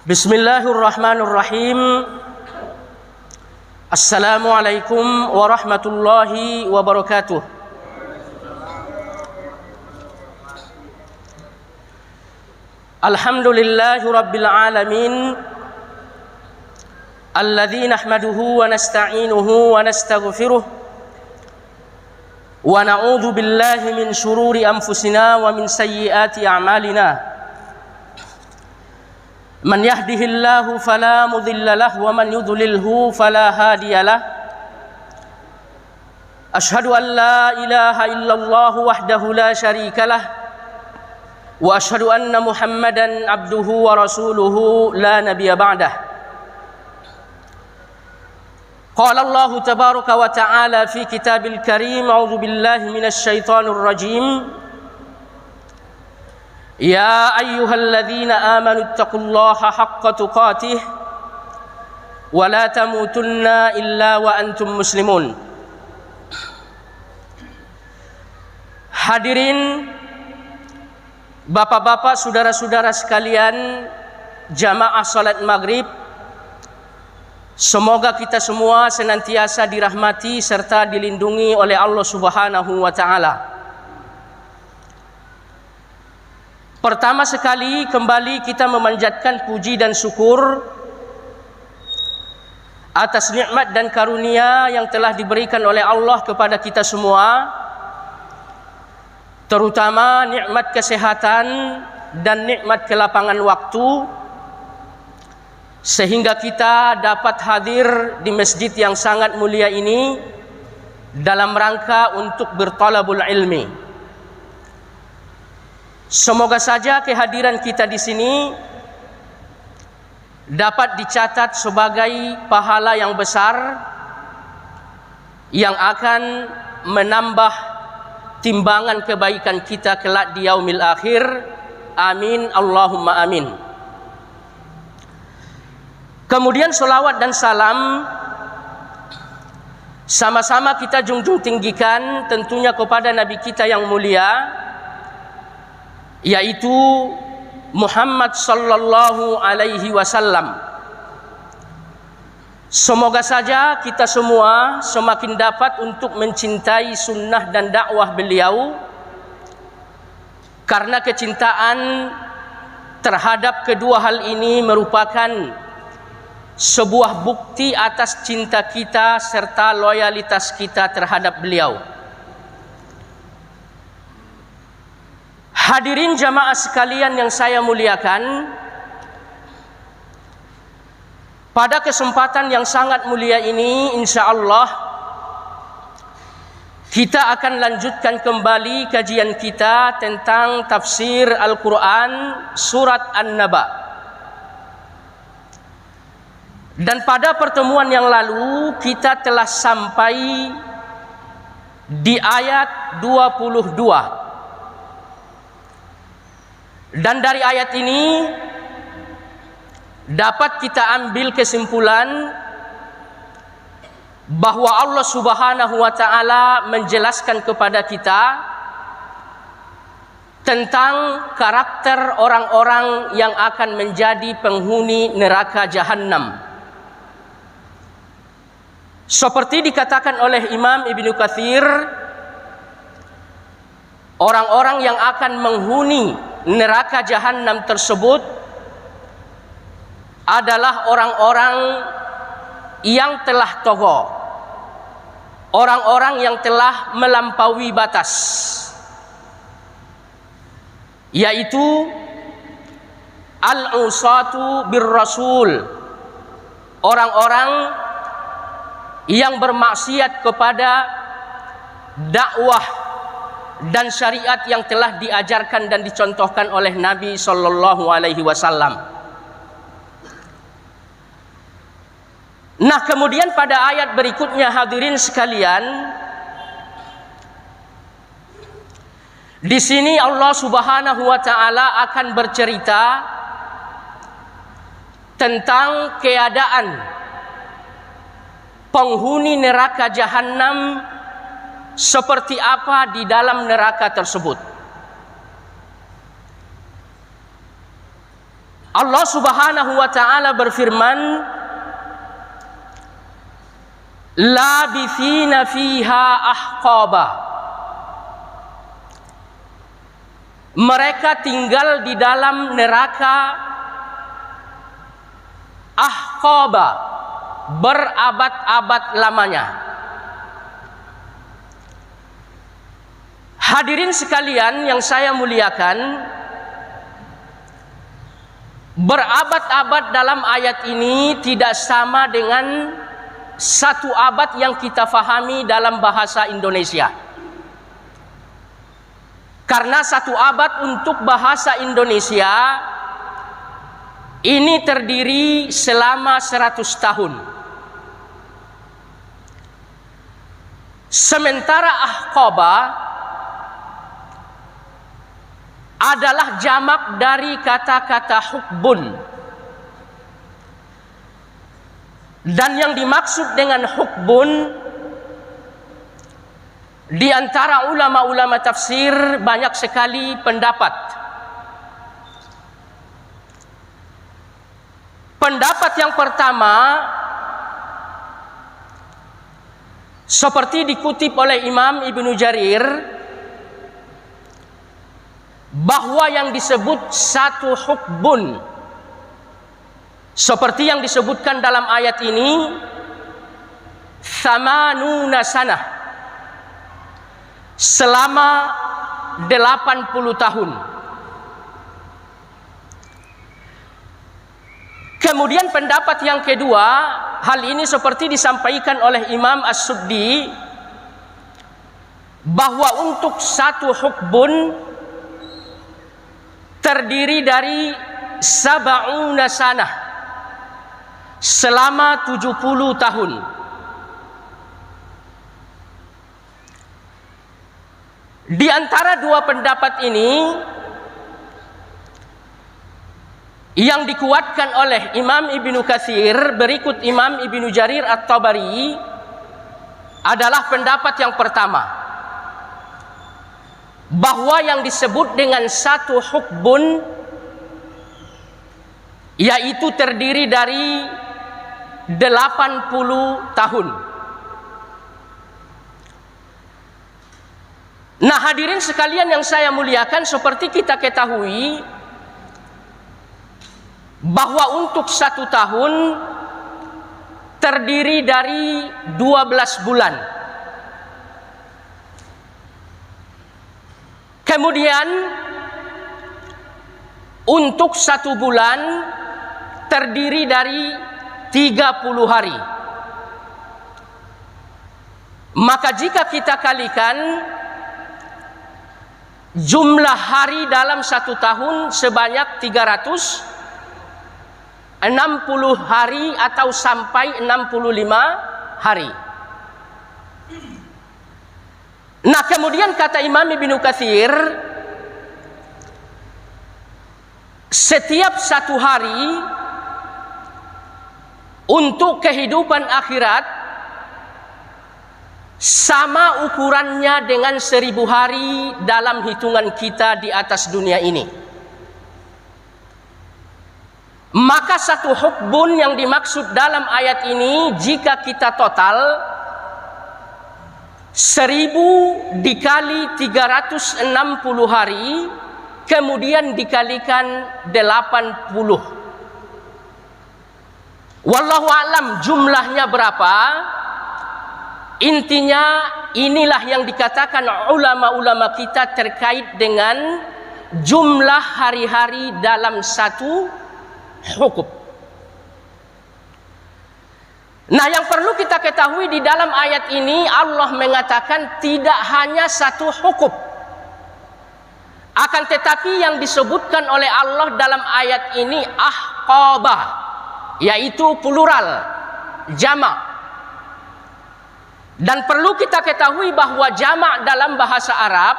Bismillahirrahmanirrahim. Assalamualaikum warahmatullahi wabarakatuh. Alhamdulillahi rabbil alamin. Alladzi nahmaduhu wa nasta'inuhu wa nastaghfiruh. Wa na'udzu billahi min syururi anfusina wa min sayyiati a'malina. Man yahdihillahu fala mudilla lahu wa man yudlilhu fala hadiya lahu. Ashhadu an la ilaha illallah wahdahu la syarika lah wa ashhadu anna Muhammadan abduhu wa rasuluhu la nabiyya ba'dah. Qala Allah tabaraka wa ta'ala fi kitabil karim, a'udzu billahi minasy syaithanir rajim. Ya ayyuhalladzina amanu taqullaha haqqa tuqatih wa la tamutunna illa wa antum muslimun. Hadirin bapak-bapak, saudara-saudara sekalian, jamaah salat maghrib, semoga kita semua senantiasa dirahmati serta dilindungi oleh Allah Subhanahu wa ta'ala. Pertama sekali kembali kita memanjatkan puji dan syukur atas nikmat dan karunia yang telah diberikan oleh Allah kepada kita semua, terutama nikmat kesehatan dan nikmat kelapangan waktu, sehingga kita dapat hadir di masjid yang sangat mulia ini dalam rangka untuk bertalabul ilmi. Semoga saja kehadiran kita di sini dapat dicatat sebagai pahala yang besar yang akan menambah timbangan kebaikan kita kelak di yaumil akhir. Amin Allahumma amin. Kemudian selawat dan salam sama-sama kita junjung tinggikan tentunya kepada Nabi kita yang mulia, yaitu Muhammad sallallahu alaihi wasallam. Semoga saja kita semua semakin dapat untuk mencintai sunnah dan dakwah beliau, karena kecintaan terhadap kedua hal ini merupakan sebuah bukti atas cinta kita serta loyalitas kita terhadap beliau. Hadirin jamaah sekalian yang saya muliakan, pada kesempatan yang sangat mulia ini insyaallah kita akan lanjutkan kembali kajian kita tentang tafsir Al-Quran surat An-Naba. Dan pada pertemuan yang lalu kita telah sampai di ayat 22. Dan dari ayat ini dapat kita ambil kesimpulan bahwa Allah Subhanahu wa ta'ala menjelaskan kepada kita tentang karakter orang-orang yang akan menjadi penghuni neraka Jahannam. Seperti dikatakan oleh Imam Ibnu Katsir, orang-orang yang akan menghuni neraka Jahannam tersebut adalah orang-orang yang telah togo, orang-orang yang telah melampaui batas, yaitu al-usatu bir-rasul, orang-orang yang bermaksiat kepada dakwah dan syariat yang telah diajarkan dan dicontohkan oleh Nabi sallallahu alaihi wasallam. Nah, kemudian pada ayat berikutnya hadirin sekalian, di sini Allah Subhanahu wa taala akan bercerita tentang keadaan penghuni neraka Jahannam seperti apa di dalam neraka tersebut. Allah Subhanahu wa taala berfirman, labithina fiha ahqaba. Mereka tinggal di dalam neraka ahqaba, berabad-abad lamanya. Hadirin sekalian yang saya muliakan, berabad-abad dalam ayat ini tidak sama dengan satu abad yang kita fahami dalam bahasa Indonesia. Karena satu abad untuk bahasa Indonesia ini terdiri selama 100 tahun. Sementara ahqaba adalah jamak dari kata-kata hukbun. Dan yang dimaksud dengan hukbun, di antara ulama-ulama tafsir banyak sekali pendapat. Pendapat yang pertama, seperti dikutip oleh Imam Ibnu Jarir, bahwa yang disebut satu hukbun, seperti yang disebutkan dalam ayat ini, thamanuna sanah, selama 80 tahun. Kemudian pendapat yang kedua, hal ini seperti disampaikan oleh Imam As-Suddi, bahwa untuk satu hukbun terdiri dari sab'una sanah, selama 70 tahun. Di antara dua pendapat ini, yang dikuatkan oleh Imam Ibnu Katsir berikut Imam Ibnu Jarir At-Tabari adalah pendapat yang pertama, bahwa yang disebut dengan satu hukbun yaitu terdiri dari 80 tahun. Nah, hadirin sekalian yang saya muliakan, seperti kita ketahui bahwa untuk satu tahun terdiri dari 12 bulan. Kemudian untuk satu bulan terdiri dari 30 hari. Maka jika kita kalikan jumlah hari dalam satu tahun sebanyak 360 hari atau sampai 65 hari. Nah, kemudian kata Imam Ibnu Katsir, setiap satu hari untuk kehidupan akhirat sama ukurannya dengan 1000 hari dalam hitungan kita di atas dunia ini. Maka satu hukbun yang dimaksud dalam ayat ini, jika kita total 1000 dikali 360 hari, kemudian dikalikan 80. Wallahu a'lam jumlahnya berapa. Intinya inilah yang dikatakan ulama-ulama kita terkait dengan jumlah hari-hari dalam satu hukum. Nah, yang perlu kita ketahui di dalam ayat ini, Allah mengatakan tidak hanya satu hukum. Akan tetapi yang disebutkan oleh Allah dalam ayat ini ahqabah, yaitu plural, jamak. Dan perlu kita ketahui bahwa jamak dalam bahasa Arab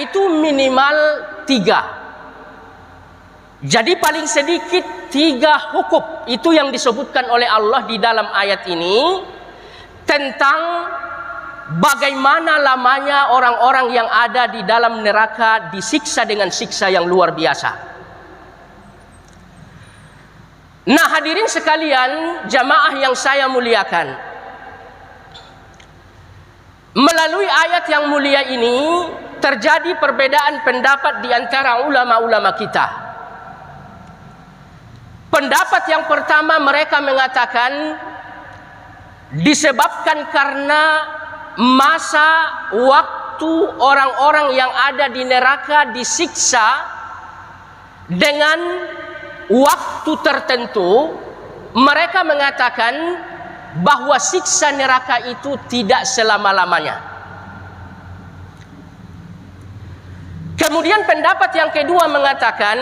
itu minimal 3. Jadi paling sedikit 3 hukum itu yang disebutkan oleh Allah di dalam ayat ini tentang bagaimana lamanya orang-orang yang ada di dalam neraka disiksa dengan siksa yang luar biasa. Nah, hadirin sekalian, jamaah yang saya muliakan, melalui ayat yang mulia ini terjadi perbedaan pendapat di antara ulama-ulama kita. Pendapat yang pertama, mereka mengatakan disebabkan karena masa waktu orang-orang yang ada di neraka disiksa dengan waktu tertentu. Mereka mengatakan bahwa siksa neraka itu tidak selama-lamanya. Kemudian pendapat yang kedua mengatakan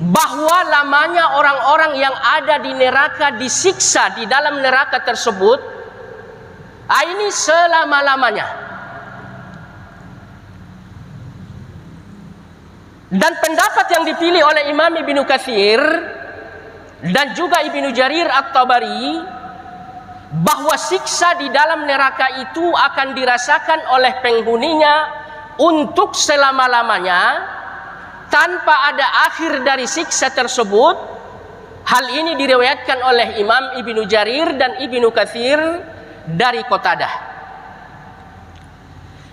bahwa lamanya orang-orang yang ada di neraka disiksa di dalam neraka tersebut ini selama-lamanya. Dan pendapat yang dipilih oleh Imam Ibnu Katsir dan juga Ibnu Jarir At-Tabari bahwa siksa di dalam neraka itu akan dirasakan oleh penghuninya untuk selama-lamanya tanpa ada akhir dari siksa tersebut. Hal ini diriwayatkan oleh Imam Ibnu Jarir dan Ibnu Katsir dari Qatadah.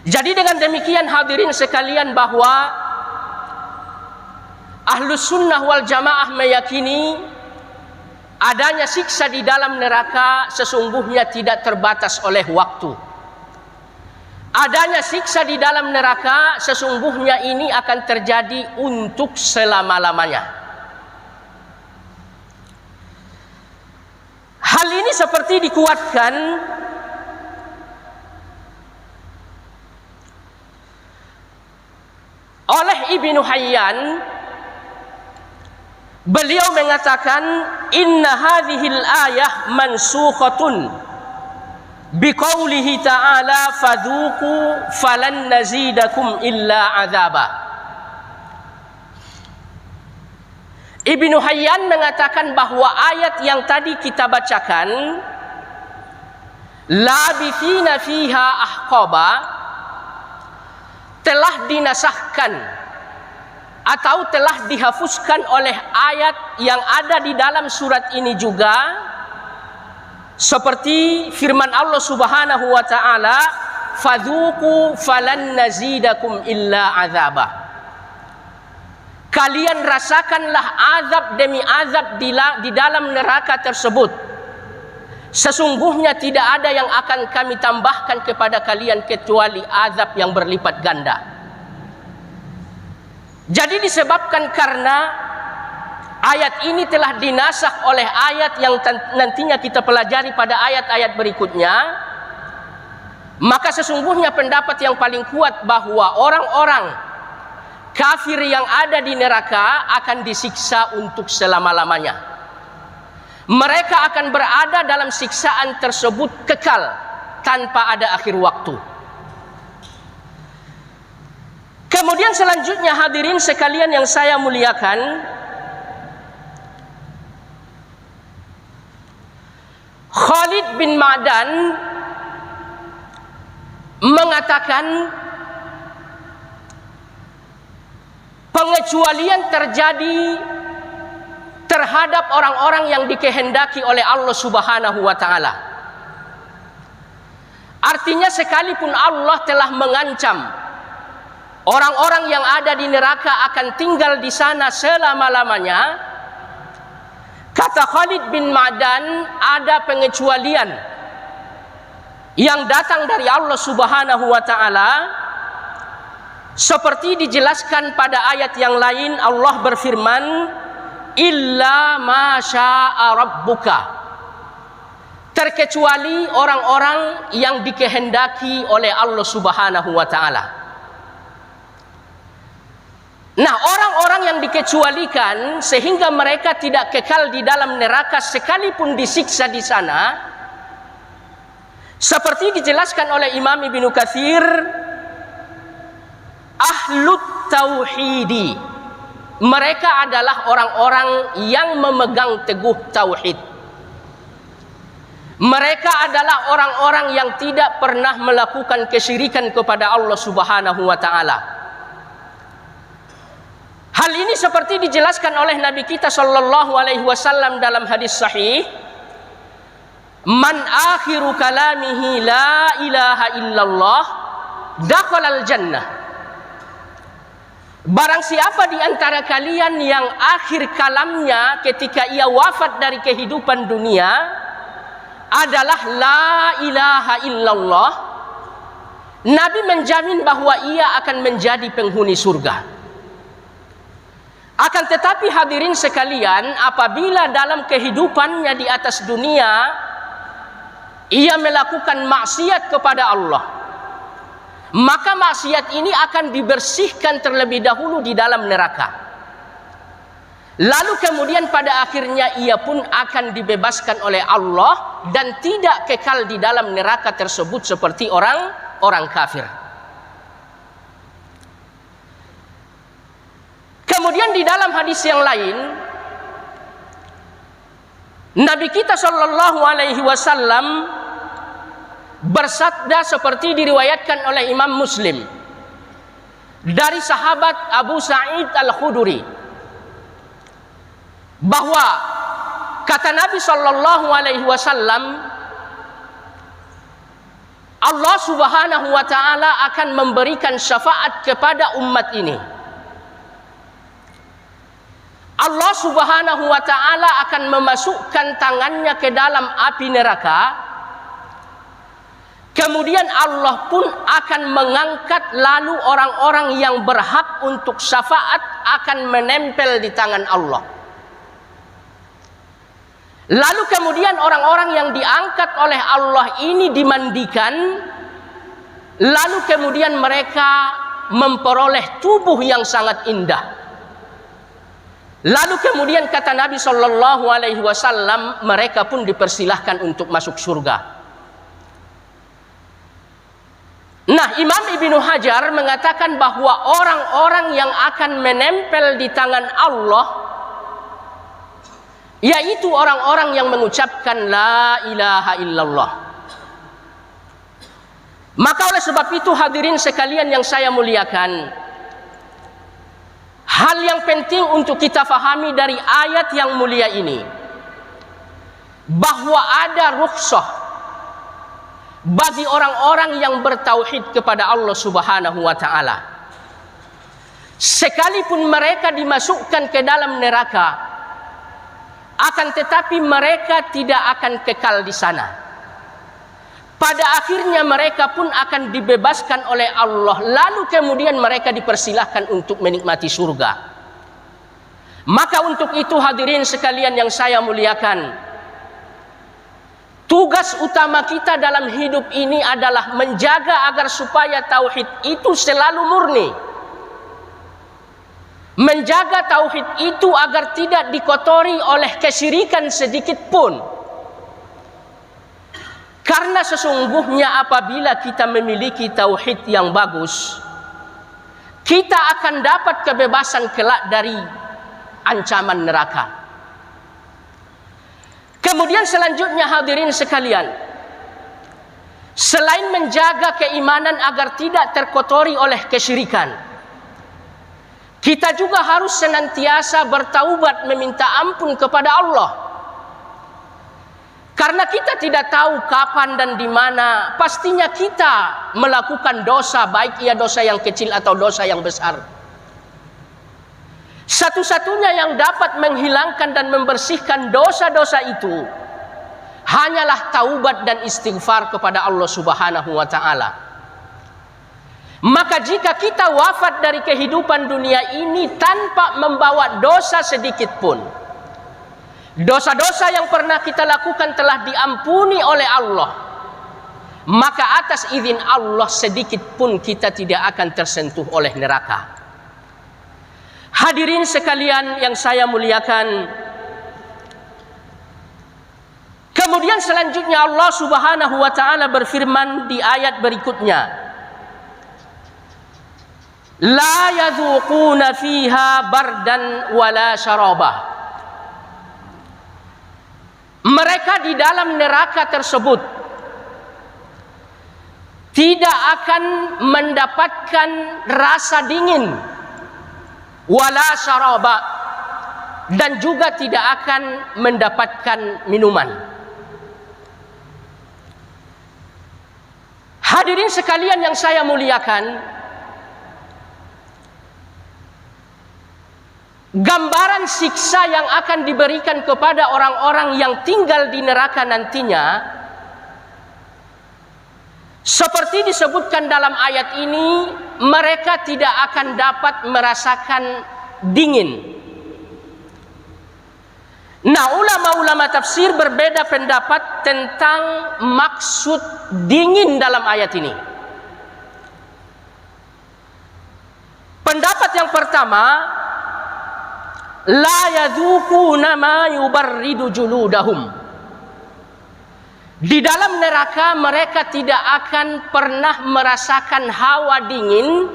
Jadi dengan demikian hadirin sekalian, bahwa Ahlus Sunnah wal Jamaah meyakini adanya siksa di dalam neraka sesungguhnya tidak terbatas oleh waktu. Adanya siksa di dalam neraka sesungguhnya ini akan terjadi untuk selama-lamanya. Hal ini seperti dikuatkan oleh Ibnu Hayyan. Beliau mengatakan, inna hadhil ayah mansukhatun biqaulihi ta'ala fadhuku falan nazidakum illa azaba. Ibnu Hayyan mengatakan bahwa ayat yang tadi kita bacakan, labithina fiha ahqaba, telah dinasahkan atau telah dihapuskan oleh ayat yang ada di dalam surat ini juga, seperti firman Allah Subhanahu wa taala, fadhuku falan nazidakum illa azaba. Kalian rasakanlah azab demi azab di dalam neraka tersebut. Sesungguhnya tidak ada yang akan kami tambahkan kepada kalian kecuali azab yang berlipat ganda. Jadi disebabkan karena ayat ini telah dinasakh oleh ayat yang nantinya kita pelajari pada ayat-ayat berikutnya, maka sesungguhnya pendapat yang paling kuat bahwa orang-orang kafir yang ada di neraka akan disiksa untuk selama-lamanya. Mereka akan berada dalam siksaan tersebut kekal tanpa ada akhir waktu. Kemudian selanjutnya hadirin sekalian yang saya muliakan, Khalid bin Ma'dan mengatakan pengecualian terjadi terhadap orang-orang yang dikehendaki oleh Allah Subhanahu wa taala. Artinya sekalipun Allah telah mengancam orang-orang yang ada di neraka akan tinggal di sana selama-lamanya, kata Khalid bin Ma'dan, ada pengecualian yang datang dari Allah Subhanahu wa taala, seperti dijelaskan pada ayat yang lain. Allah berfirman, illa ma syaa rabbuka, terkecuali orang-orang yang dikehendaki oleh Allah Subhanahu wa taala. Nah, orang-orang yang dikecualikan sehingga mereka tidak kekal di dalam neraka sekalipun disiksa di sana, seperti dijelaskan oleh Imam Ibnu Katsir, ahlut tauhidi, mereka adalah orang-orang yang memegang teguh tauhid. Mereka adalah orang-orang yang tidak pernah melakukan kesyirikan kepada Allah Subhanahu wa taala. Hal ini seperti dijelaskan oleh Nabi kita sallallahu alaihi wasallam dalam hadis sahih, "Man akhiru kalamihi la ilaha illallah dakhalal jannah." Barang siapa di antara kalian yang akhir kalamnya ketika ia wafat dari kehidupan dunia adalah la ilaha illallah, Nabi menjamin bahwa ia akan menjadi penghuni surga. Akan tetapi hadirin sekalian, apabila dalam kehidupannya di atas dunia ia melakukan maksiat kepada Allah, maka maksiat ini akan dibersihkan terlebih dahulu di dalam neraka. Lalu kemudian pada akhirnya ia pun akan dibebaskan oleh Allah dan tidak kekal di dalam neraka tersebut seperti orang kafir. Kemudian di dalam hadis yang lain, Nabi kita sallallahu alaihi wasallam bersabda seperti diriwayatkan oleh Imam Muslim dari sahabat Abu Sa'id Al-Khudri, bahwa kata Nabi sallallahu alaihi wasallam, Allah Subhanahu wa taala akan memberikan syafaat kepada umat ini. Allah Subhanahu wa taala akan memasukkan tangannya ke dalam api neraka. Kemudian Allah pun akan mengangkat, lalu orang-orang yang berhak untuk syafaat akan menempel di tangan Allah. Lalu kemudian orang-orang yang diangkat oleh Allah ini dimandikan, lalu kemudian mereka memperoleh tubuh yang sangat indah. Lalu kemudian kata Nabi sallallahu alaihi wasallam, mereka pun dipersilahkan untuk masuk surga. Nah, Imam Ibnu Hajar mengatakan bahwa orang-orang yang akan menempel di tangan Allah yaitu orang-orang yang mengucapkan la ilaha illallah. Maka oleh sebab itu hadirin sekalian yang saya muliakan, hal yang penting untuk kita fahami dari ayat yang mulia ini, bahwa ada rukhsah bagi orang-orang yang bertauhid kepada Allah Subhanahu wa taala. Sekalipun mereka dimasukkan ke dalam neraka, akan tetapi mereka tidak akan kekal di sana. Pada akhirnya mereka pun akan dibebaskan oleh Allah, lalu kemudian mereka dipersilahkan untuk menikmati surga. Maka untuk itu hadirin sekalian yang saya muliakan, tugas utama kita dalam hidup ini adalah menjaga agar supaya tauhid itu selalu murni. Menjaga tauhid itu agar tidak dikotori oleh kesyirikan sedikit pun. Karena sesungguhnya apabila kita memiliki tauhid yang bagus, kita akan dapat kebebasan kelak dari ancaman neraka. Kemudian selanjutnya hadirin sekalian, selain menjaga keimanan agar tidak terkotori oleh kesyirikan, kita juga harus senantiasa bertaubat meminta ampun kepada Allah. Karena kita tidak tahu kapan dan di mana pastinya kita melakukan dosa, baik ia dosa yang kecil atau dosa yang besar. Satu-satunya yang dapat menghilangkan dan membersihkan dosa-dosa itu hanyalah taubat dan istighfar kepada Allah Subhanahu wa taala. Maka jika kita wafat dari kehidupan dunia ini tanpa membawa dosa sedikit pun, dosa-dosa yang pernah kita lakukan telah diampuni oleh Allah, maka atas izin Allah sedikit pun kita tidak akan tersentuh oleh neraka. Hadirin sekalian yang saya muliakan, kemudian selanjutnya Allah Subhanahu wa taala berfirman di ayat berikutnya, la yadzuquna fiha bardan wala syarabah. Mereka di dalam neraka tersebut tidak akan mendapatkan rasa dingin wala syaraba, dan juga tidak akan mendapatkan minuman. Hadirin sekalian yang saya muliakan, gambaran siksa yang akan diberikan kepada orang-orang yang tinggal di neraka nantinya, seperti disebutkan dalam ayat ini, mereka tidak akan dapat merasakan dingin. Nah, ulama-ulama tafsir berbeda pendapat tentang maksud dingin dalam ayat ini. Pendapat yang pertama, la yadzuquna ma yubarridu juludahum. Di dalam neraka mereka tidak akan pernah merasakan hawa dingin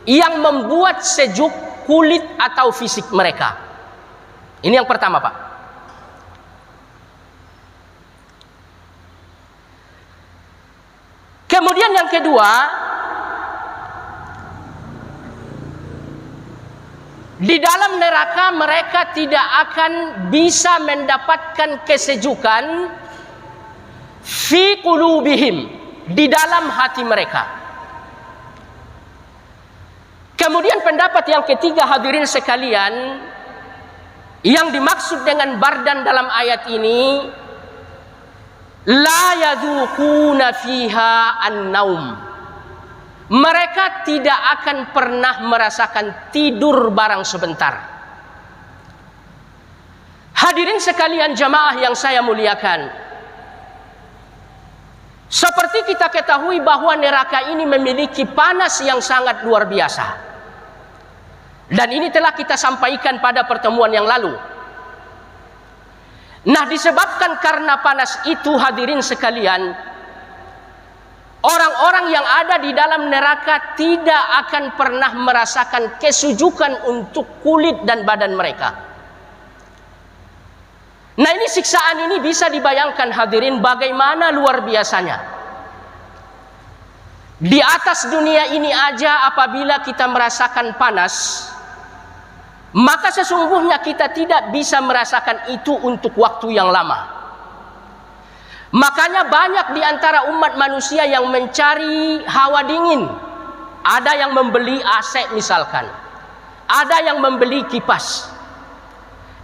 yang membuat sejuk kulit atau fisik mereka. Ini yang pertama, Pak. Kemudian yang kedua, di dalam neraka mereka tidak akan bisa mendapatkan kesejukan fi qulubihim, di dalam hati mereka. Kemudian pendapat yang ketiga, hadirin sekalian, yang dimaksud dengan bardan dalam ayat ini, la yadzuquna fiha an-naum. Mereka tidak akan pernah merasakan tidur barang sebentar. Hadirin sekalian jamaah yang saya muliakan, seperti kita ketahui bahwa neraka ini memiliki panas yang sangat luar biasa. Dan ini telah kita sampaikan pada pertemuan yang lalu. Nah, disebabkan karena panas itu, hadirin sekalian, orang-orang yang ada di dalam neraka tidak akan pernah merasakan kesejukan untuk kulit dan badan mereka. Nah, ini siksaan ini bisa dibayangkan hadirin bagaimana luar biasanya. Di atas dunia ini aja apabila kita merasakan panas, maka sesungguhnya kita tidak bisa merasakan itu untuk waktu yang lama. Makanya banyak di antara umat manusia yang mencari hawa dingin. Ada yang membeli AC misalkan, ada yang membeli kipas.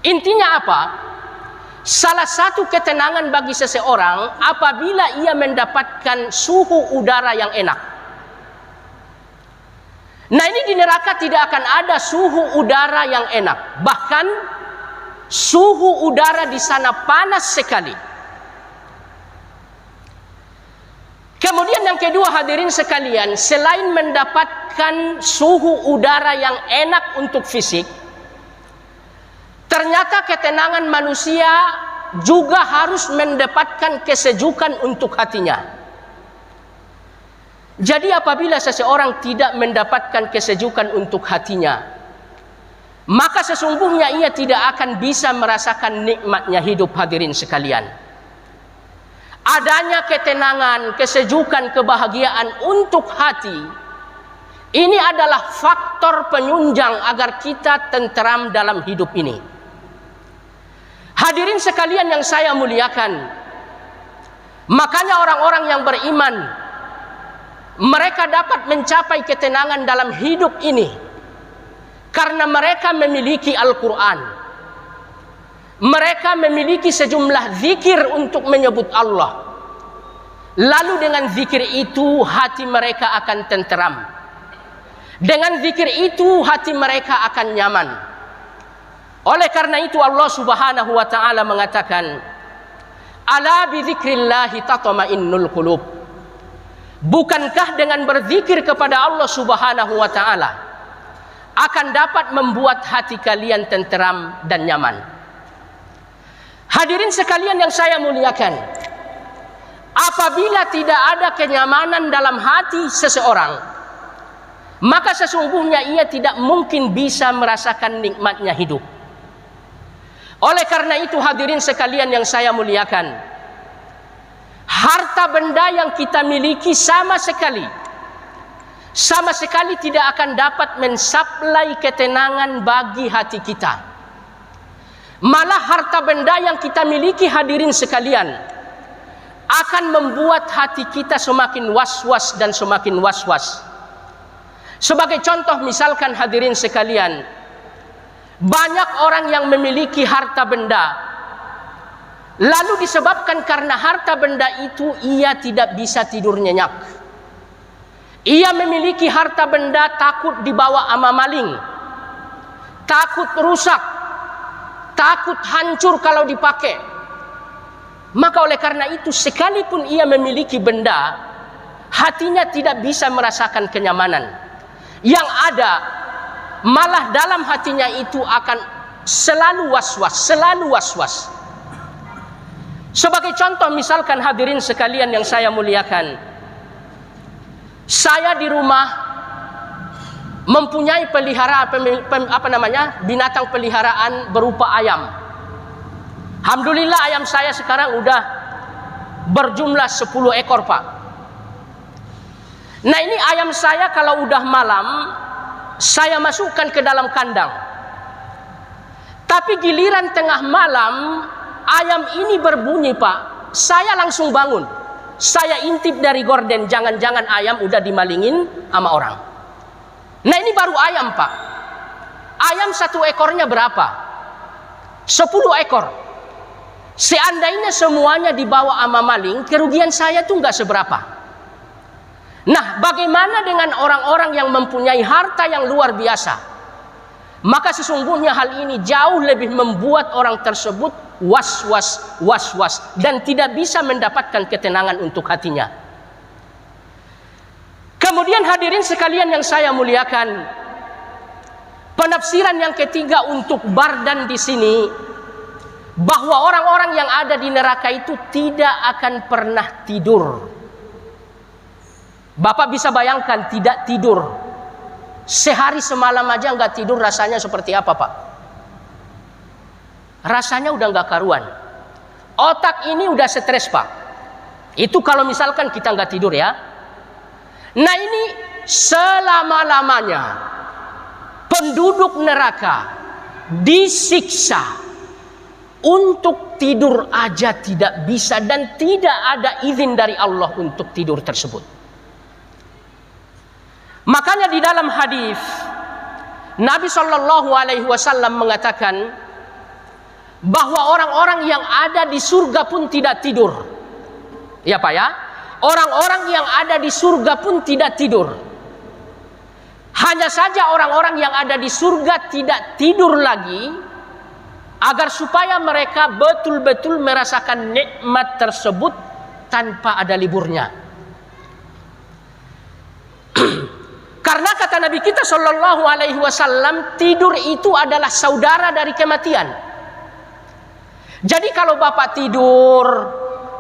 Intinya apa? Salah satu ketenangan bagi seseorang apabila ia mendapatkan suhu udara yang enak. Nah, ini di neraka tidak akan ada suhu udara yang enak. Bahkan suhu udara di sana panas sekali. Kemudian yang kedua, hadirin sekalian, selain mendapatkan suhu udara yang enak untuk fisik, ternyata ketenangan manusia juga harus mendapatkan kesejukan untuk hatinya. Jadi apabila seseorang tidak mendapatkan kesejukan untuk hatinya, maka sesungguhnya ia tidak akan bisa merasakan nikmatnya hidup, hadirin sekalian. Adanya ketenangan, kesejukan, kebahagiaan untuk hati, ini adalah faktor penyunjang agar kita tenteram dalam hidup ini. Hadirin sekalian yang saya muliakan, makanya orang-orang yang beriman, mereka dapat mencapai ketenangan dalam hidup ini karena mereka memiliki Al-Quran. Mereka memiliki sejumlah zikir untuk menyebut Allah. Lalu dengan zikir itu hati mereka akan tenteram. Dengan zikir itu hati mereka akan nyaman. Oleh karena itu Allah Subhanahu wa taala mengatakan, "Ala bi dzikrillahi tatma'innul qulub." Bukankah dengan berzikir kepada Allah Subhanahu wa taala akan dapat membuat hati kalian tenteram dan nyaman? Hadirin sekalian yang saya muliakan, apabila tidak ada kenyamanan dalam hati seseorang, maka sesungguhnya ia tidak mungkin bisa merasakan nikmatnya hidup. Oleh karena itu hadirin sekalian yang saya muliakan, harta benda yang kita miliki sama sekali sama sekali tidak akan dapat mensuplai ketenangan bagi hati kita. Malah harta benda yang kita miliki, hadirin sekalian, akan membuat hati kita semakin was-was dan semakin was-was. Sebagai contoh, misalkan hadirin sekalian, banyak orang yang memiliki harta benda, lalu disebabkan karena harta benda itu ia tidak bisa tidur nyenyak. Ia memiliki harta benda, takut dibawa ama maling, takut rusak, takut hancur kalau dipakai. Maka oleh karena itu, sekalipun ia memiliki benda, hatinya tidak bisa merasakan kenyamanan. Yang ada malah dalam hatinya itu akan selalu was-was, selalu was-was. Sebagai contoh, misalkan hadirin sekalian yang saya muliakan, saya di rumah mempunyai binatang peliharaan berupa ayam. Alhamdulillah ayam saya sekarang udah berjumlah 10 ekor, Pak. Nah, ini ayam saya kalau udah malam saya masukkan ke dalam kandang. Tapi giliran tengah malam ayam ini berbunyi, Pak. Saya langsung bangun. Saya intip dari gorden, jangan-jangan ayam udah dimalingin sama orang. Nah, ini baru ayam, Pak. Ayam 1 ekornya berapa? 10 ekor. Seandainya semuanya dibawa sama maling, kerugian saya tuh nggak seberapa. Nah, bagaimana dengan orang-orang yang mempunyai harta yang luar biasa? Maka sesungguhnya hal ini jauh lebih membuat orang tersebut was-was dan tidak bisa mendapatkan ketenangan untuk hatinya. Kemudian hadirin sekalian yang saya muliakan, penafsiran yang ketiga untuk bardan di sini, bahwa orang-orang yang ada di neraka itu tidak akan pernah tidur. Bapak bisa bayangkan tidak tidur sehari semalam aja nggak tidur, rasanya seperti apa, Pak? Rasanya udah nggak karuan. Otak ini udah stres, Pak. Itu kalau misalkan kita nggak tidur ya. Nah, ini selama-lamanya penduduk neraka disiksa, untuk tidur aja tidak bisa dan tidak ada izin dari Allah untuk tidur tersebut. Makanya di dalam hadis Nabi Shallallahu Alaihi Wasallam mengatakan bahwa orang-orang yang ada di surga pun tidak tidur. Ya, Pak ya, orang-orang yang ada di surga pun tidak tidur. Hanya saja orang-orang yang ada di surga tidak tidur lagi, agar supaya mereka betul-betul merasakan nikmat tersebut tanpa ada liburnya. Karena kata Nabi kita Shallallahu Alaihi Wasallam, tidur itu adalah saudara dari kematian. Jadi kalau Bapak tidur,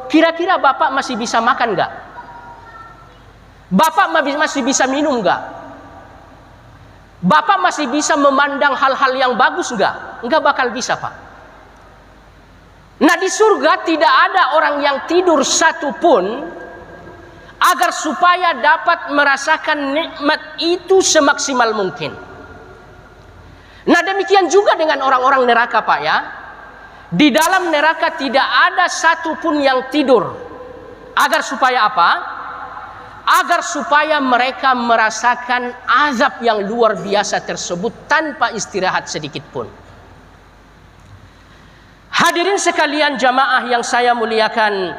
kira-kira Bapak masih bisa makan nggak? Bapak masih bisa minum nggak? Bapak masih bisa memandang hal-hal yang bagus nggak? Nggak bakal bisa, Pak. Nah, di surga tidak ada orang yang tidur satupun, agar supaya dapat merasakan nikmat itu semaksimal mungkin. Nah, demikian juga dengan orang-orang neraka, Pak ya. Di dalam neraka tidak ada satupun yang tidur. Agar supaya apa? Agar supaya mereka merasakan azab yang luar biasa tersebut tanpa istirahat sedikit pun. Hadirin sekalian jamaah yang saya muliakan,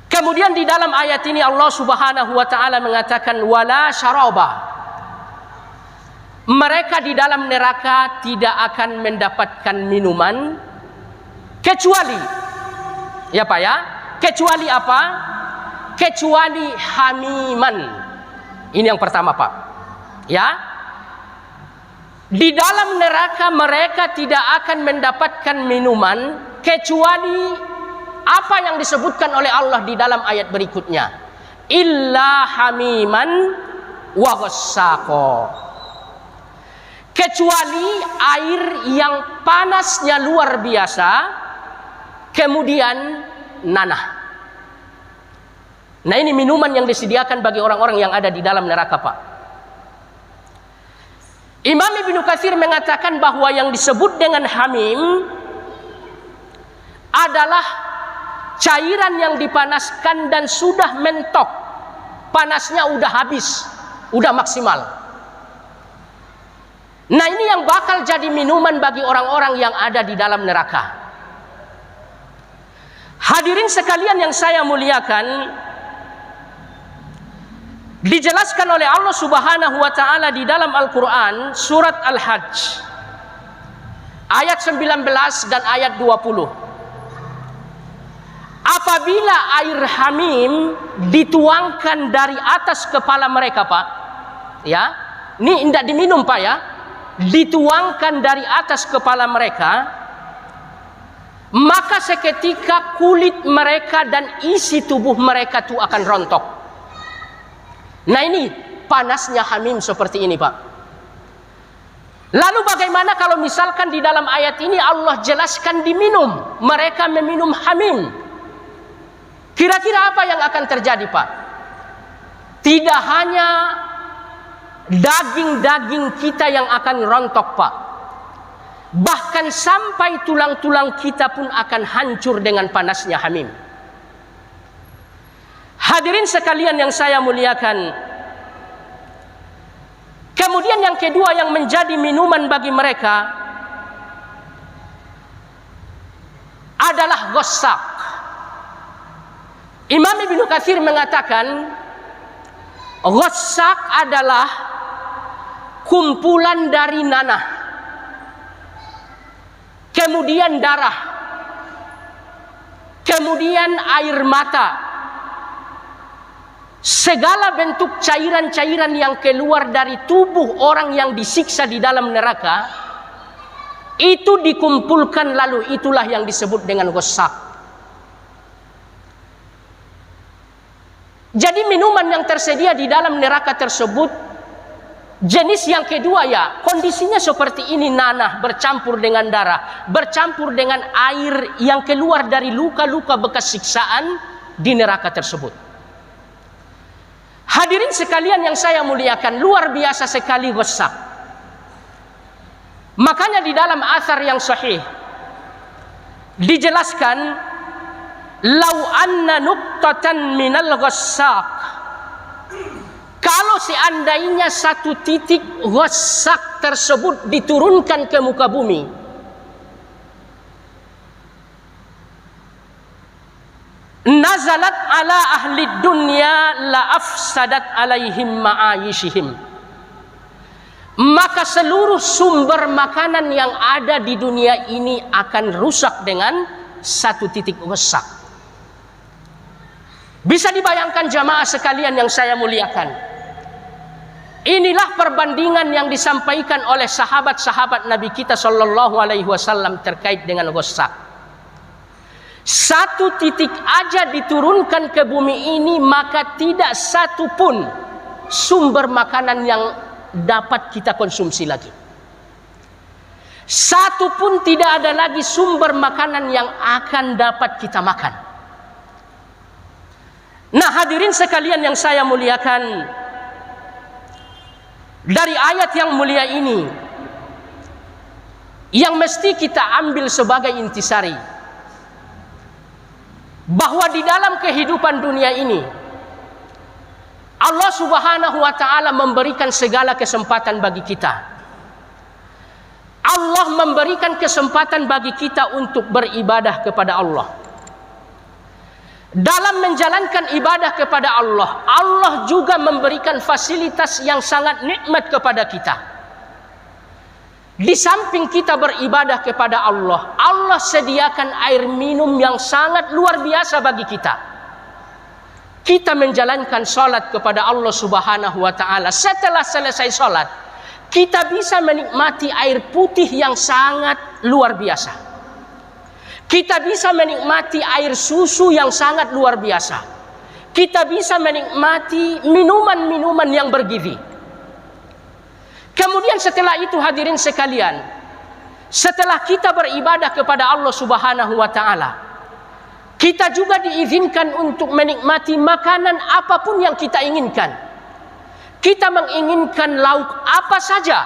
kemudian di dalam ayat ini Allah Subhanahu wa taala mengatakan wala syaraba. Mereka di dalam neraka tidak akan mendapatkan minuman kecuali, ya Pak ya, kecuali apa? Kecuali hamiman. Ini yang pertama, Pak. Ya. Di dalam neraka mereka tidak akan mendapatkan minuman kecuali apa yang disebutkan oleh Allah di dalam ayat berikutnya, illa hamiman wa ghassaqo, kecuali air yang panasnya luar biasa kemudian nanah. Nah, ini minuman yang disediakan bagi orang-orang yang ada di dalam neraka, Pak. Imam Ibnu Katsir mengatakan bahwa yang disebut dengan hamim adalah cairan yang dipanaskan dan sudah mentok. Panasnya udah habis, udah maksimal. Nah, ini yang bakal jadi minuman bagi orang-orang yang ada di dalam neraka. Hadirin sekalian yang saya muliakan, dijelaskan oleh Allah Subhanahu wa taala di dalam Al-Qur'an surat Al-Hajj ayat 19 dan ayat 20. Apabila air hamim dituangkan dari atas kepala mereka, Pak, ya, ini tidak diminum, Pak, ya, dituangkan dari atas kepala mereka, maka seketika kulit mereka dan isi tubuh mereka itu akan rontok. Nah, ini panasnya hamim seperti ini, Pak. Lalu bagaimana kalau misalkan di dalam ayat ini Allah jelaskan diminum, mereka meminum hamim? Kira-kira apa yang akan terjadi, Pak? Tidak hanya daging-daging kita yang akan rontok, Pak. Bahkan sampai tulang-tulang kita pun akan hancur dengan panasnya hamim. Hadirin sekalian yang saya muliakan, kemudian yang kedua yang menjadi minuman bagi mereka adalah ghossak. Imam Ibnu Katsir mengatakan ghossak adalah kumpulan dari nanah, kemudian darah, kemudian air mata, segala bentuk cairan-cairan yang keluar dari tubuh orang yang disiksa di dalam neraka, itu dikumpulkan, lalu itulah yang disebut dengan ghossak. Jadi minuman yang tersedia di dalam neraka tersebut, jenis yang kedua, ya, kondisinya seperti ini, nanah bercampur dengan darah, bercampur dengan air yang keluar dari luka-luka bekas siksaan di neraka tersebut. Hadirin sekalian yang saya muliakan, luar biasa sekali ghossak. Makanya di dalam athar yang sahih dijelaskan, lau anna nuqtatan minal ghossak, kalau seandainya satu titik ghossak tersebut diturunkan ke muka bumi, nazalat ala ahli dunya la afsadat alaihim ma'ayishihim, maka seluruh sumber makanan yang ada di dunia ini akan rusak dengan satu titik ghossak. Bisa dibayangkan jamaah sekalian yang saya muliakan, inilah perbandingan yang disampaikan oleh sahabat-sahabat Nabi kita Shallallahu Alaihi Wasallam terkait dengan ghossak. Satu titik aja diturunkan ke bumi ini, maka tidak satu pun sumber makanan yang dapat kita konsumsi lagi. Satu pun tidak ada lagi sumber makanan yang akan dapat kita makan. Nah, hadirin sekalian yang saya muliakan, dari ayat yang mulia ini yang mesti kita ambil sebagai intisari, bahwa di dalam kehidupan dunia ini Allah Subhanahu wa taala memberikan segala kesempatan bagi kita. Allah memberikan kesempatan bagi kita untuk beribadah kepada Allah. Dalam menjalankan ibadah kepada Allah, Allah juga memberikan fasilitas yang sangat nikmat kepada kita. Di samping kita beribadah kepada Allah, Allah sediakan air minum yang sangat luar biasa bagi kita. Kita menjalankan sholat kepada Allah Subhanahu wa ta'ala. Setelah selesai sholat, kita bisa menikmati air putih yang sangat luar biasa. Kita bisa menikmati air susu yang sangat luar biasa. Kita bisa menikmati minuman-minuman yang bergizi. Kemudian setelah itu, hadirin sekalian, setelah kita beribadah kepada Allah Subhanahu wa ta'ala, Kita juga diizinkan untuk menikmati makanan apapun yang kita inginkan. Kita menginginkan lauk apa saja,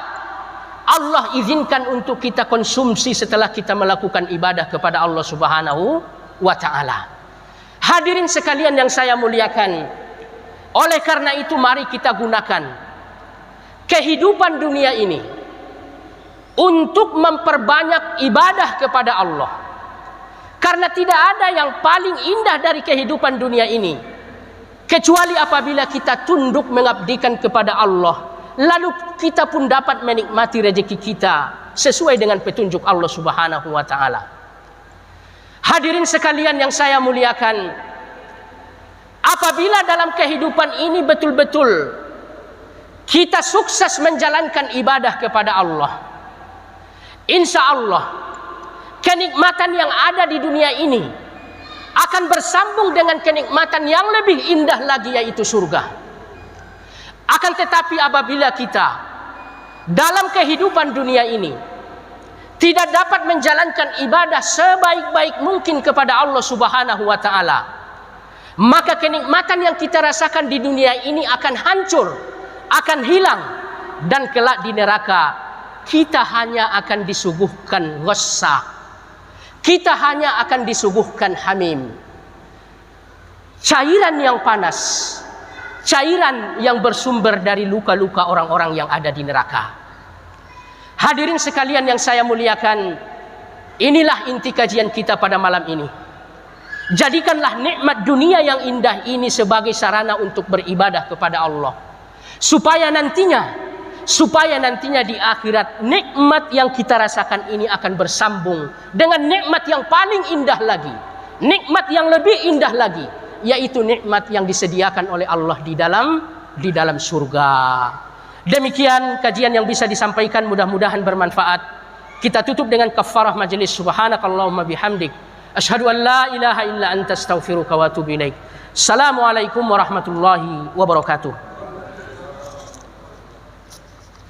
Allah izinkan untuk kita konsumsi setelah kita melakukan ibadah kepada Allah Subhanahu wa ta'ala. Hadirin sekalian yang saya muliakan, oleh karena itu mari kita gunakan kehidupan dunia ini untuk memperbanyak ibadah kepada Allah. Karena tidak ada yang paling indah dari kehidupan dunia ini kecuali apabila kita tunduk mengabdikan kepada Allah, lalu kita pun dapat menikmati rezeki kita sesuai dengan petunjuk Allah Subhanahu wa ta'ala. Hadirin sekalian yang saya muliakan, apabila dalam kehidupan ini betul-betul kita sukses menjalankan ibadah kepada Allah, insya Allah kenikmatan yang ada di dunia ini akan bersambung dengan kenikmatan yang lebih indah lagi, yaitu surga. Akan tetapi apabila kita dalam kehidupan dunia ini tidak dapat menjalankan ibadah sebaik-baik mungkin kepada Allah Subhanahu wa ta'ala, maka kenikmatan yang kita rasakan di dunia ini akan hancur, akan hilang, dan kelak di neraka kita hanya akan disuguhkan ghassa. Kita hanya akan disuguhkan hamim, cairan yang panas, cairan yang bersumber dari luka-luka orang-orang yang ada di neraka. Hadirin sekalian yang saya muliakan, inilah inti kajian kita pada malam ini. Jadikanlah nikmat dunia yang indah ini sebagai sarana untuk beribadah kepada Allah, supaya nantinya di akhirat nikmat yang kita rasakan ini akan bersambung dengan nikmat yang paling indah lagi, nikmat yang lebih indah lagi, yaitu nikmat yang disediakan oleh Allah di dalam surga. Demikian kajian yang bisa disampaikan, mudah-mudahan bermanfaat. Kita tutup dengan kafarah majelis. Subhanakallahumma bihamdik, asyhadu an la ilaha illa anta astaghfiruka wa atubu ilaik. Assalamualaikum warahmatullahi wabarakatuh.